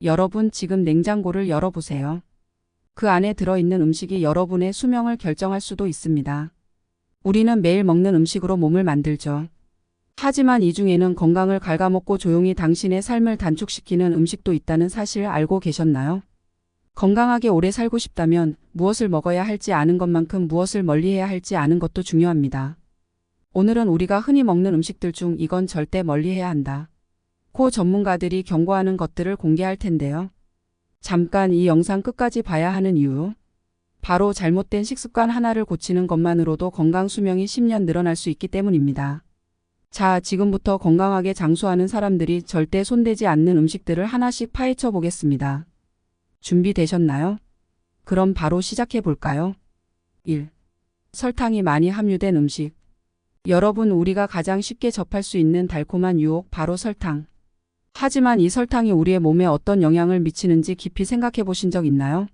여러분 지금 냉장고를 열어보세요. 그 안에 들어있는 음식이 여러분의 수명을 결정할 수도 있습니다. 우리는 매일 먹는 음식으로 몸을 만들죠. 하지만 이 중에는 건강을 갉아먹고 조용히 당신의 삶을 단축시키는 음식도 있다는 사실 알고 계셨나요? 건강하게 오래 살고 싶다면 무엇을 먹어야 할지 아는 것만큼 무엇을 멀리해야 할지 아는 것도 중요합니다. 오늘은 우리가 흔히 먹는 음식들 중 이건 절대 멀리해야 한다. 고 전문가들이 경고하는 것들을 공개할 텐데요. 잠깐 이 영상 끝까지 봐야 하는 이유. 바로 잘못된 식습관 하나를 고치는 것만으로도 건강 수명이 10년 늘어날 수 있기 때문입니다. 자, 지금부터 건강하게 장수하는 사람들이 절대 손대지 않는 음식들을 하나씩 파헤쳐 보겠습니다. 준비되셨나요? 그럼 바로 시작해 볼까요? 1. 설탕이 많이 함유된 음식. 여러분, 우리가 가장 쉽게 접할 수 있는 달콤한 유혹, 바로 설탕. 하지만 이 설탕이 우리의 몸에 어떤 영향을 미치는지 깊이 생각해 보신 적 있나요?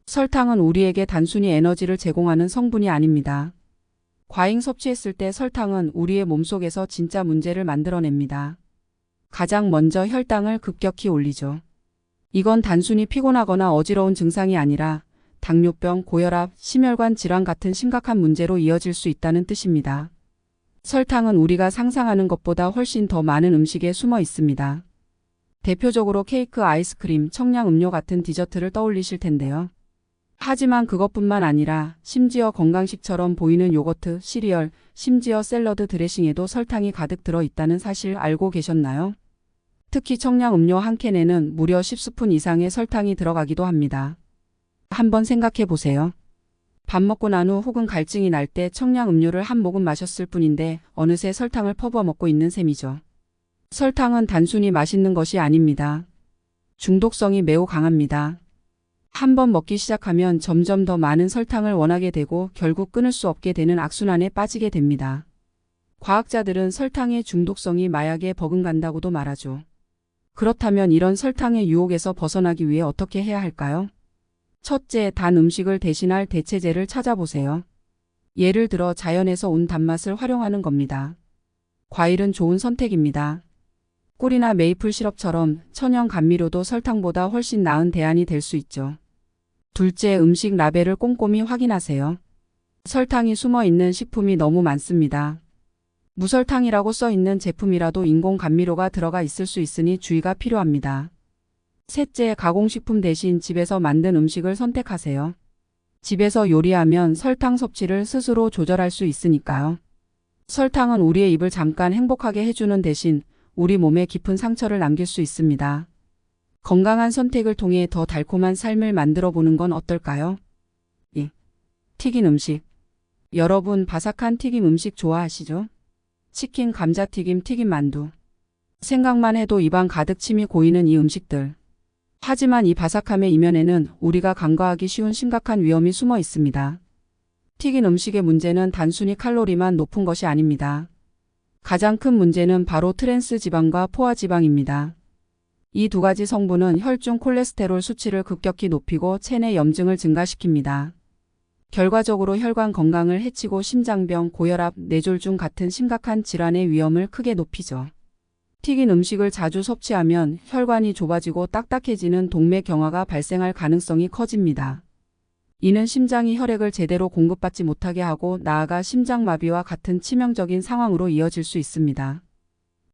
설탕은 우리에게 단순히 에너지를 제공하는 성분이 아닙니다. 과잉 섭취했을 때 설탕은 우리의 몸속에서 진짜 문제를 만들어냅니다. 가장 먼저 혈당을 급격히 올리죠. 이건 단순히 피곤하거나 어지러운 증상이 아니라 당뇨병, 고혈압, 심혈관 질환 같은 심각한 문제로 이어질 수 있다는 뜻입니다. 설탕은 우리가 상상하는 것보다 훨씬 더 많은 음식에 숨어 있습니다. 대표적으로 케이크, 아이스크림, 청량음료 같은 디저트를 떠올리실 텐데요. 하지만 그것뿐만 아니라 심지어 건강식처럼 보이는 요거트, 시리얼, 심지어 샐러드 드레싱에도 설탕이 가득 들어 있다는 사실 알고 계셨나요? 특히 청량음료 한 캔에는 무려 10스푼 이상의 설탕이 들어가기도 합니다. 한번 생각해 보세요. 밥 먹고 난 후 혹은 갈증이 날 때 청량음료를 한 모금 마셨을 뿐인데 어느새 설탕을 퍼부어 먹고 있는 셈이죠. 설탕은 단순히 맛있는 것이 아닙니다. 중독성이 매우 강합니다. 한번 먹기 시작하면 점점 더 많은 설탕을 원하게 되고 결국 끊을 수 없게 되는 악순환에 빠지게 됩니다. 과학자들은 설탕의 중독성이 마약에 버금간다고도 말하죠. 그렇다면 이런 설탕의 유혹에서 벗어나기 위해 어떻게 해야 할까요? 첫째, 단 음식을 대신할 대체제를 찾아보세요. 예를 들어 자연에서 온 단맛을 활용하는 겁니다. 과일은 좋은 선택입니다. 꿀이나 메이플 시럽처럼 천연 감미료도 설탕보다 훨씬 나은 대안이 될 수 있죠. 둘째, 음식 라벨을 꼼꼼히 확인하세요. 설탕이 숨어 있는 식품이 너무 많습니다. 무설탕이라고 써 있는 제품이라도 인공 감미료가 들어가 있을 수 있으니 주의가 필요합니다. 셋째, 가공식품 대신 집에서 만든 음식을 선택하세요. 집에서 요리하면 설탕 섭취를 스스로 조절할 수 있으니까요. 설탕은 우리의 입을 잠깐 행복하게 해주는 대신 우리 몸에 깊은 상처를 남길 수 있습니다. 건강한 선택을 통해 더 달콤한 삶을 만들어 보는 건 어떨까요? 2. 튀긴 음식. 여러분, 바삭한 튀김 음식 좋아하시죠? 치킨, 감자튀김, 튀김 만두. 생각만 해도 입안 가득 침이 고이는 이 음식들. 하지만 이 바삭함의 이면에는 우리가 간과하기 쉬운 심각한 위험이 숨어 있습니다. 튀긴 음식의 문제는 단순히 칼로리만 높은 것이 아닙니다. 가장 큰 문제는 바로 트랜스 지방과 포화 지방입니다. 이 두 가지 성분은 혈중 콜레스테롤 수치를 급격히 높이고 체내 염증을 증가시킵니다. 결과적으로 혈관 건강을 해치고 심장병, 고혈압, 뇌졸중 같은 심각한 질환의 위험을 크게 높이죠. 튀긴 음식을 자주 섭취하면 혈관이 좁아지고 딱딱해지는 동맥경화가 발생할 가능성이 커집니다. 이는 심장이 혈액을 제대로 공급받지 못하게 하고 나아가 심장마비와 같은 치명적인 상황으로 이어질 수 있습니다.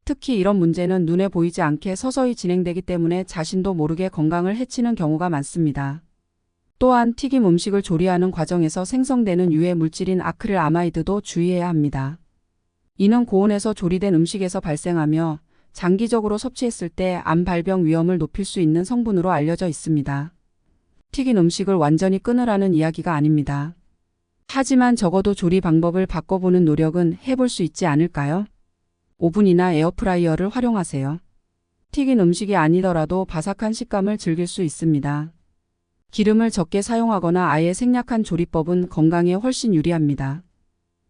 특히 이런 문제는 눈에 보이지 않게 서서히 진행되기 때문에 자신도 모르게 건강을 해치는 경우가 많습니다. 또한 튀김 음식을 조리하는 과정에서 생성되는 유해 물질인 아크릴아마이드도 주의해야 합니다. 이는 고온에서 조리된 음식에서 발생하며 장기적으로 섭취했을 때 암 발병 위험을 높일 수 있는 성분으로 알려져 있습니다. 튀긴 음식을 완전히 끊으라는 이야기가 아닙니다. 하지만 적어도 조리 방법을 바꿔보는 노력은 해볼 수 있지 않을까요? 오븐이나 에어프라이어를 활용하세요. 튀긴 음식이 아니더라도 바삭한 식감을 즐길 수 있습니다. 기름을 적게 사용하거나 아예 생략한 조리법은 건강에 훨씬 유리합니다.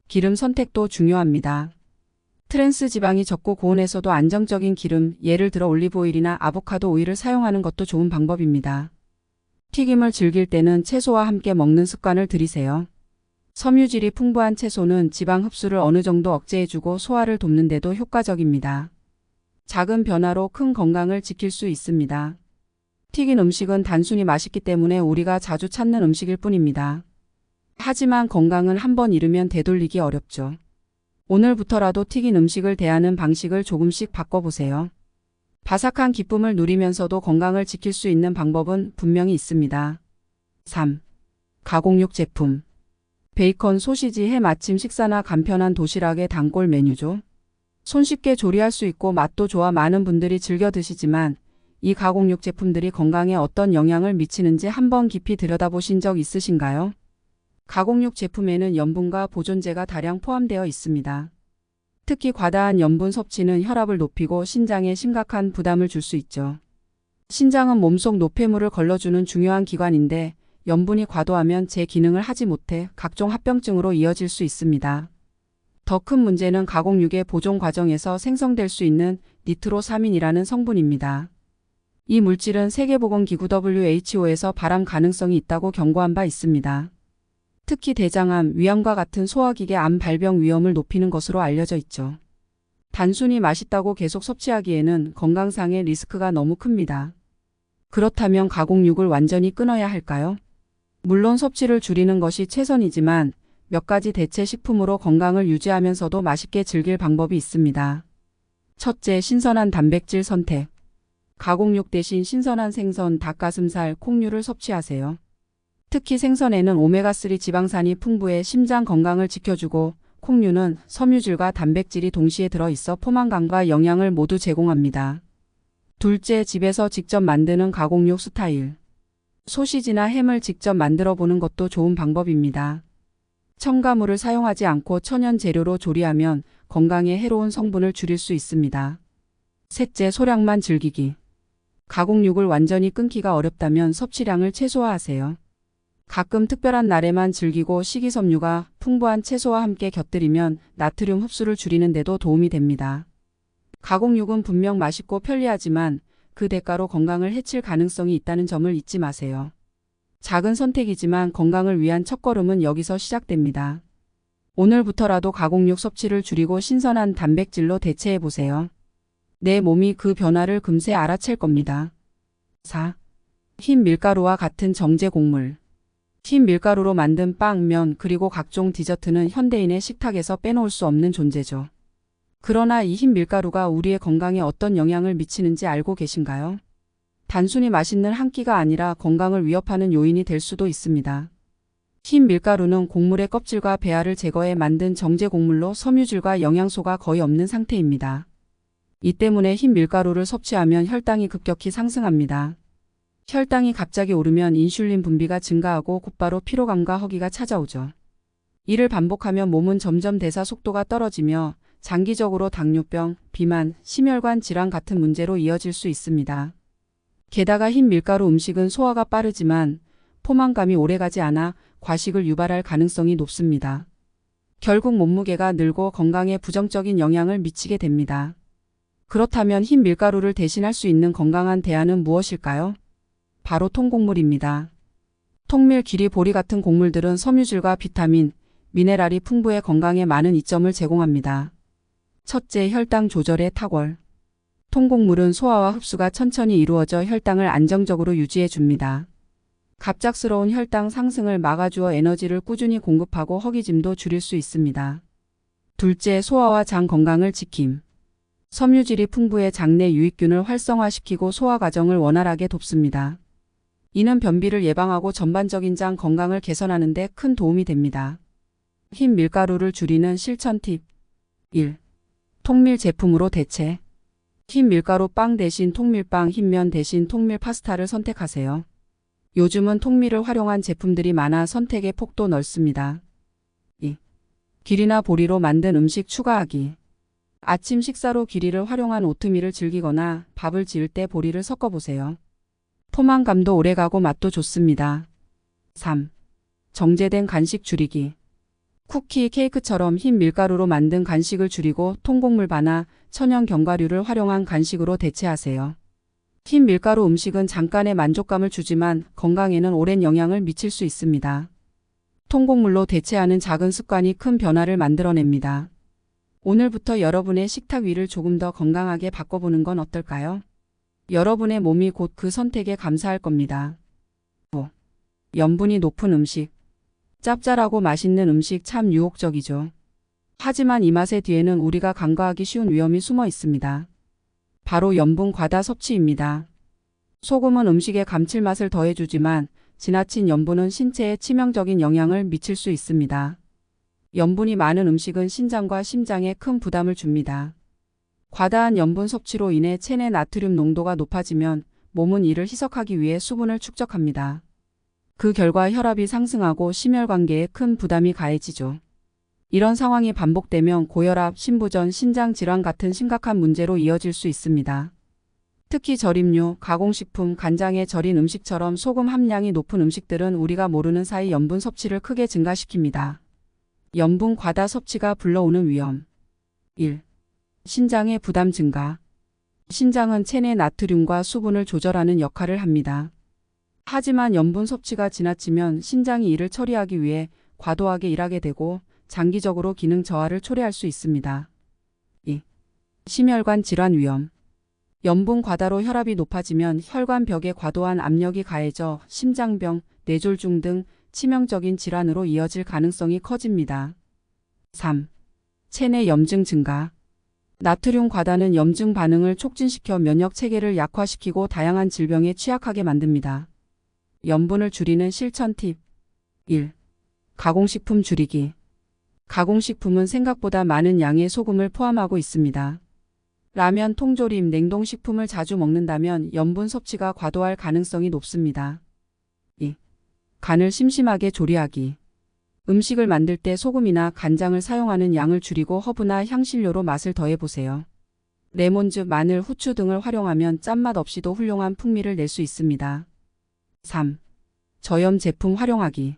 기름 선택도 중요합니다. 트랜스 지방이 적고 고온에서도 안정적인 기름, 예를 들어 올리브오일이나 아보카도 오일을 사용하는 것도 좋은 방법입니다. 튀김을 즐길 때는 채소와 함께 먹는 습관을 들이세요. 섬유질이 풍부한 채소는 지방 흡수를 어느 정도 억제해주고 소화를 돕는 데도 효과적입니다. 작은 변화로 큰 건강을 지킬 수 있습니다. 튀긴 음식은 단순히 맛있기 때문에 우리가 자주 찾는 음식일 뿐입니다. 하지만 건강은 한번 잃으면 되돌리기 어렵죠. 오늘부터라도 튀긴 음식을 대하는 방식을 조금씩 바꿔보세요. 바삭한 기쁨을 누리면서도 건강을 지킬 수 있는 방법은 분명히 있습니다. 3. 가공육 제품. 베이컨, 소시지, 햄 아침 식사나 간편한 도시락의 단골 메뉴죠. 손쉽게 조리할 수 있고 맛도 좋아 많은 분들이 즐겨 드시지만 이 가공육 제품들이 건강에 어떤 영향을 미치는지 한번 깊이 들여다보신 적 있으신가요? 가공육 제품에는 염분과 보존제가 다량 포함되어 있습니다. 특히 과다한 염분 섭취는 혈압을 높이고 신장에 심각한 부담을 줄 수 있죠. 신장은 몸속 노폐물을 걸러주는 중요한 기관인데 염분이 과도하면 제 기능을 하지 못해 각종 합병증으로 이어질 수 있습니다. 더 큰 문제는 가공육의 보존 과정에서 생성될 수 있는 니트로사민이라는 성분입니다. 이 물질은 세계보건기구 WHO에서 발암 가능성이 있다고 경고한 바 있습니다. 특히 대장암, 위암과 같은 소화기계 암 발병 위험을 높이는 것으로 알려져 있죠. 단순히 맛있다고 계속 섭취하기에는 건강상의 리스크가 너무 큽니다. 그렇다면 가공육을 완전히 끊어야 할까요? 물론 섭취를 줄이는 것이 최선이지만 몇 가지 대체 식품으로 건강을 유지하면서도 맛있게 즐길 방법이 있습니다. 첫째, 신선한 단백질 선택. 가공육 대신 신선한 생선, 닭가슴살, 콩류를 섭취하세요. 특히 생선에는 오메가3 지방산이 풍부해 심장 건강을 지켜주고 콩류는 섬유질과 단백질이 동시에 들어있어 포만감과 영양을 모두 제공합니다. 둘째, 집에서 직접 만드는 가공육 스타일. 소시지나 햄을 직접 만들어 보는 것도 좋은 방법입니다. 첨가물을 사용하지 않고 천연 재료로 조리하면 건강에 해로운 성분을 줄일 수 있습니다. 셋째, 소량만 즐기기. 가공육을 완전히 끊기가 어렵다면 섭취량을 최소화하세요. 가끔 특별한 날에만 즐기고 식이섬유가 풍부한 채소와 함께 곁들이면 나트륨 흡수를 줄이는 데도 도움이 됩니다. 가공육은 분명 맛있고 편리하지만 그 대가로 건강을 해칠 가능성이 있다는 점을 잊지 마세요. 작은 선택이지만 건강을 위한 첫걸음은 여기서 시작됩니다. 오늘부터라도 가공육 섭취를 줄이고 신선한 단백질로 대체해보세요. 내 몸이 그 변화를 금세 알아챌 겁니다. 4. 흰 밀가루와 같은 정제 곡물. 흰 밀가루로 만든 빵, 면, 그리고 각종 디저트는 현대인의 식탁에서 빼놓을 수 없는 존재죠. 그러나 이 흰 밀가루가 우리의 건강에 어떤 영향을 미치는지 알고 계신가요? 단순히 맛있는 한 끼가 아니라 건강을 위협하는 요인이 될 수도 있습니다. 흰 밀가루는 곡물의 껍질과 배알을 제거해 만든 정제 곡물로 섬유질과 영양소가 거의 없는 상태입니다. 이 때문에 흰 밀가루를 섭취하면 혈당이 급격히 상승합니다. 혈당이 갑자기 오르면 인슐린 분비가 증가하고 곧바로 피로감과 허기가 찾아오죠. 이를 반복하면 몸은 점점 대사 속도가 떨어지며 장기적으로 당뇨병, 비만, 심혈관 질환 같은 문제로 이어질 수 있습니다. 게다가 흰 밀가루 음식은 소화가 빠르지만 포만감이 오래가지 않아 과식을 유발할 가능성이 높습니다. 결국 몸무게가 늘고 건강에 부정적인 영향을 미치게 됩니다. 그렇다면 흰 밀가루를 대신할 수 있는 건강한 대안은 무엇일까요? 바로 통곡물입니다. 통밀, 기리, 보리 같은 곡물들은 섬유질과 비타민, 미네랄이 풍부해 건강에 많은 이점을 제공합니다. 첫째, 혈당 조절의 탁월. 통곡물은 소화와 흡수가 천천히 이루어져 혈당을 안정적으로 유지해 줍니다. 갑작스러운 혈당 상승을 막아주어 에너지를 꾸준히 공급하고 허기짐도 줄일 수 있습니다. 둘째, 소화와 장 건강을 지킴. 섬유질이 풍부해 장내 유익균을 활성화시키고 소화 과정을 원활하게 돕습니다. 이는 변비를 예방하고 전반적인 장 건강을 개선하는 데 큰 도움이 됩니다. 흰 밀가루를 줄이는 실천 팁. 1. 통밀 제품으로 대체. 흰 밀가루 빵 대신 통밀빵, 흰면 대신 통밀 파스타를 선택하세요. 요즘은 통밀을 활용한 제품들이 많아 선택의 폭도 넓습니다. 2. 기리나 보리로 만든 음식 추가하기. 아침 식사로 기리를 활용한 오트밀을 즐기거나 밥을 지을 때 보리를 섞어보세요. 포만감도 오래가고 맛도 좋습니다. 3. 정제된 간식 줄이기. 쿠키, 케이크처럼 흰 밀가루로 만든 간식을 줄이고 통곡물 바나 천연 견과류를 활용한 간식으로 대체하세요. 흰 밀가루 음식은 잠깐의 만족감을 주지만 건강에는 오랜 영향을 미칠 수 있습니다. 통곡물로 대체하는 작은 습관이 큰 변화를 만들어냅니다. 오늘부터 여러분의 식탁 위를 조금 더 건강하게 바꿔보는 건 어떨까요? 여러분의 몸이 곧 그 선택에 감사할 겁니다. 5. 염분이 높은 음식. 짭짤하고 맛있는 음식 참 유혹적이죠. 하지만 이 맛의 뒤에는 우리가 간과하기 쉬운 위험이 숨어 있습니다. 바로 염분 과다 섭취입니다. 소금은 음식의 감칠맛을 더해주지만 지나친 염분은 신체에 치명적인 영향을 미칠 수 있습니다. 염분이 많은 음식은 신장과 심장에 큰 부담을 줍니다. 과다한 염분 섭취로 인해 체내 나트륨 농도가 높아지면 몸은 이를 희석하기 위해 수분을 축적합니다. 그 결과 혈압이 상승하고 심혈관계에 큰 부담이 가해지죠. 이런 상황이 반복되면 고혈압, 심부전, 신장질환 같은 심각한 문제로 이어질 수 있습니다. 특히 절임류, 가공식품, 간장에 절인 음식처럼 소금 함량이 높은 음식들은 우리가 모르는 사이 염분 섭취를 크게 증가시킵니다. 염분 과다 섭취가 불러오는 위험. 1. 신장의 부담 증가. 신장은 체내 나트륨과 수분을 조절하는 역할을 합니다. 하지만 염분 섭취가 지나치면 신장이 이를 처리하기 위해 과도하게 일하게 되고 장기적으로 기능 저하를 초래할 수 있습니다. 2. 심혈관 질환 위험. 염분 과다로 혈압이 높아지면 혈관벽에 과도한 압력이 가해져 심장병, 뇌졸중 등 치명적인 질환으로 이어질 가능성이 커집니다. 3. 체내 염증 증가. 나트륨 과다는 염증 반응을 촉진시켜 면역 체계를 약화시키고 다양한 질병에 취약하게 만듭니다. 염분을 줄이는 실천 팁. 1. 가공식품 줄이기. 가공식품은 생각보다 많은 양의 소금을 포함하고 있습니다. 라면, 통조림, 냉동식품을 자주 먹는다면 염분 섭취가 과도할 가능성이 높습니다. 2. 간을 심심하게 조리하기. 음식을 만들 때 소금이나 간장을 사용하는 양을 줄이고 허브나 향신료로 맛을 더해보세요. 레몬즙, 마늘, 후추 등을 활용하면 짠맛 없이도 훌륭한 풍미를 낼 수 있습니다. 3. 저염 제품 활용하기.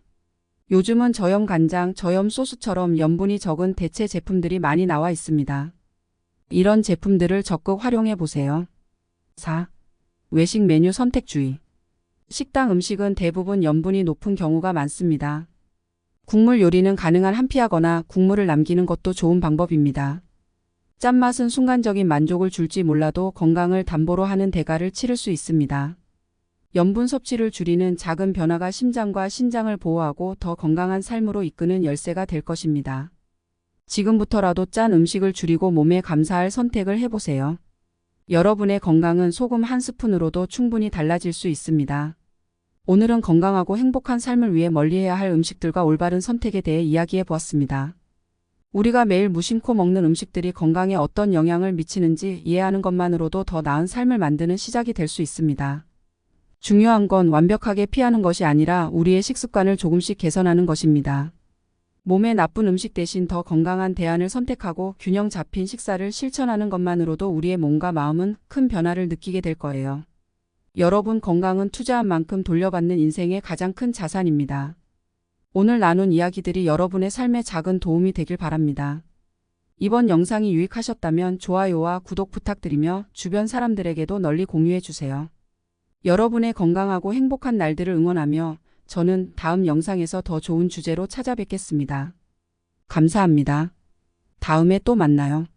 요즘은 저염 간장, 저염 소스처럼 염분이 적은 대체 제품들이 많이 나와 있습니다. 이런 제품들을 적극 활용해 보세요. 4. 외식 메뉴 선택주의. 식당 음식은 대부분 염분이 높은 경우가 많습니다. 국물 요리는 가능한 한 피하거나 국물을 남기는 것도 좋은 방법입니다. 짠맛은 순간적인 만족을 줄지 몰라도 건강을 담보로 하는 대가를 치를 수 있습니다. 염분 섭취를 줄이는 작은 변화가 심장과 신장을 보호하고 더 건강한 삶으로 이끄는 열쇠가 될 것입니다. 지금부터라도 짠 음식을 줄이고 몸에 감사할 선택을 해보세요. 여러분의 건강은 소금 한 스푼으로도 충분히 달라질 수 있습니다. 오늘은 건강하고 행복한 삶을 위해 멀리해야 할 음식들과 올바른 선택에 대해 이야기해 보았습니다. 우리가 매일 무심코 먹는 음식들이 건강에 어떤 영향을 미치는지 이해하는 것만으로도 더 나은 삶을 만드는 시작이 될 수 있습니다. 중요한 건 완벽하게 피하는 것이 아니라 우리의 식습관을 조금씩 개선하는 것입니다. 몸에 나쁜 음식 대신 더 건강한 대안을 선택하고 균형 잡힌 식사를 실천하는 것만으로도 우리의 몸과 마음은 큰 변화를 느끼게 될 거예요. 여러분 건강은 투자한 만큼 돌려받는 인생의 가장 큰 자산입니다. 오늘 나눈 이야기들이 여러분의 삶에 작은 도움이 되길 바랍니다. 이번 영상이 유익하셨다면 좋아요와 구독 부탁드리며 주변 사람들에게도 널리 공유해 주세요. 여러분의 건강하고 행복한 날들을 응원하며 저는 다음 영상에서 더 좋은 주제로 찾아뵙겠습니다. 감사합니다. 다음에 또 만나요.